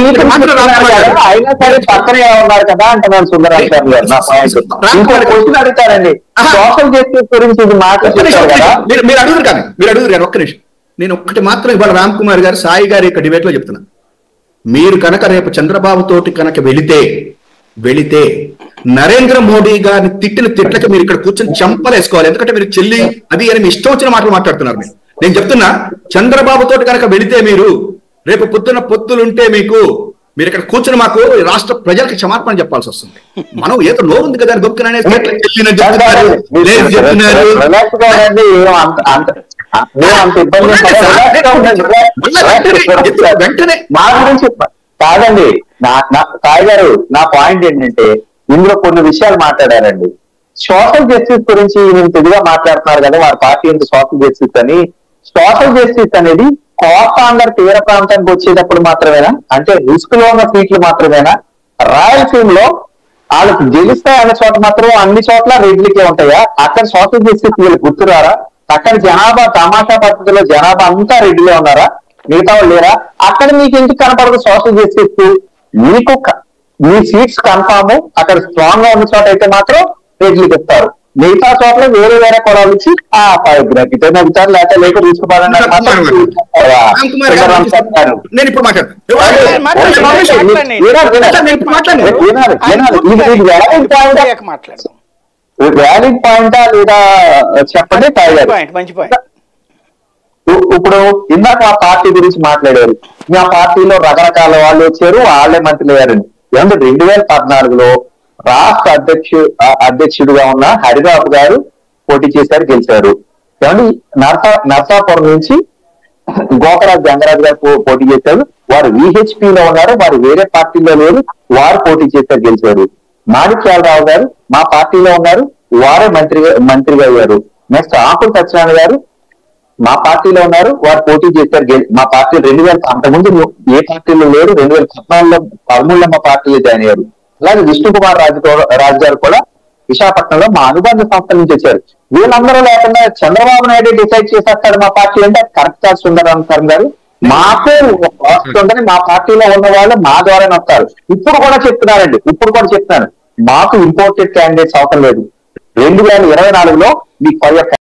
ఇంత అయినా సరే పక్కనే ఉన్నారు కదా అంటున్నాను సుందరరాజు గారు. నా పాయింట్ ఇంకో క్వశ్చన్ అడుగుతారండి, సోషల్ జస్టిస్ గురించి ఇది మాట్లాడుతున్నారు కదా. మీరు అడుగురు కానీ ఒక్క నిమిషం. నేను ఒక్కటి మాత్రం ఇవాళ రామ్ కుమార్ గారు సాయి గారి యొక్క డిబేట్ లో చెప్తున్నా, మీరు కనుక రేపు చంద్రబాబు తోటి కనుక వెళితే నరేంద్ర మోడీ గారిని తిట్టిన తిట్లకి మీరు ఇక్కడ కూర్చొని చంపలేసుకోవాలి. ఎందుకంటే మీరు చెల్లి అది అని మీ ఇష్టం వచ్చిన మాటలు మాట్లాడుతున్నారు. నేను చెప్తున్నా, చంద్రబాబు తోటి కనుక వెళితే మీరు రేపు పొద్దున్న పొత్తులుంటే మీరు ఇక్కడ కూర్చొని మాకు రాష్ట్ర ప్రజలకు క్షమాపణ చెప్పాల్సి వస్తుంది. మనం ఏదో లో ఉంది కదా గొప్పనే వెంటనే మా గురించి కాదండి. సాయి గారు, నా పాయింట్ ఏంటంటే ఇందులో కొన్ని విషయాలు మాట్లాడారండి. సోషల్ జస్టిస్ గురించి నేను తెలుగుగా మాట్లాడుతున్నారు కదా, వారి పార్టీ ఎంత సోషల్ జస్టిస్ అని. సోషల్ జస్టిస్ అనేది కోస్తాంధ్ర తీర ప్రాంతానికి వచ్చేటప్పుడు మాత్రమేనా, అంటే రిస్క్ లో ఉన్న సీట్లు మాత్రమేనా? రాయలసీమలో వాళ్ళకి గెలుస్తాయి అనే చోట మాత్రం అన్ని చోట్ల రెడ్లకే ఉంటాయా? అక్కడ సోషల్ జస్టిస్ వీళ్ళు గుర్తురారా? అక్కడ జనాభా తమాషా పద్ధతిలో జనాభా అంతా రెడ్డిలే ఉన్నారా? మిగతా వాళ్ళు లేరా? అక్కడ మీకు ఎందుకు కనపడదు సోషల్ జస్టిస్? మీకు మీ సీట్స్ కన్ఫామ్ అక్కడ స్ట్రాంగ్ గా ఉన్న చోట అయితే మాత్రం రెడ్లకి ఇస్తారు, మిగతా చోట్ల వేరే వేరే కొడాలు ఇచ్చి గిటైనా విచారు లేకపోతే లేక తీసుకుపోవాలన్నారు. వ్యాలిడ్ పాయింటా లేదా చెప్పండి. ఇప్పుడు ఇందాక ఆ పార్టీ గురించి మాట్లాడారు. మా పార్టీలో రకరకాల వాళ్ళు వచ్చారు, వాళ్ళే మంత్రులు అయ్యారండి. ఏమంటే 2014లో రాష్ట్ర అధ్యక్షుడిగా ఉన్న హరిబాబు గారు పోటీ చేశారు, గెలిచారు. ఏమంటే నర్సాపురం నుంచి గోకరాజు గంగరాజు గారు పోటీ చేశారు. వారు విహెచ్పిలో ఉన్నారు, వారు వేరే పార్టీలో లేరు, వారు పోటీ చేశారు, గెలిచారు. మాణిక్యాలరావు గారు మా పార్టీలో ఉన్నారు, వారే మంత్రిగా అయ్యారు. నెక్స్ట్ ఆకుల సత్యనారాయణ గారు మా పార్టీలో ఉన్నారు, వారు పోటీ చేశారు. మా పార్టీ 2000 అంతకుముందు ఏ పార్టీలో లేరు, 2014లో 13లో మా పార్టీలో జాయిన్ అయ్యారు. అలాగే విష్ణు కుమార్ రాజు గారు కూడా విశాఖపట్నంలో మా అనుబంధ సంస్థ నుంచి వచ్చారు. వీళ్ళందరూ లేకుండా చంద్రబాబు నాయుడు డిసైడ్ చేసేస్తాడు మా పార్టీ అంటే కరెక్ట్ కాదు సుందరరామన్ గారు. మాకు ఉందని మా పార్టీలో ఉన్న వాళ్ళు మా ద్వారానే వస్తారు. ఇప్పుడు కూడా చెప్తున్నాను, మాకు ఇంపోర్టెడ్ క్యాండిడేట్స్ అవసరం లేదు. 2024లో మీ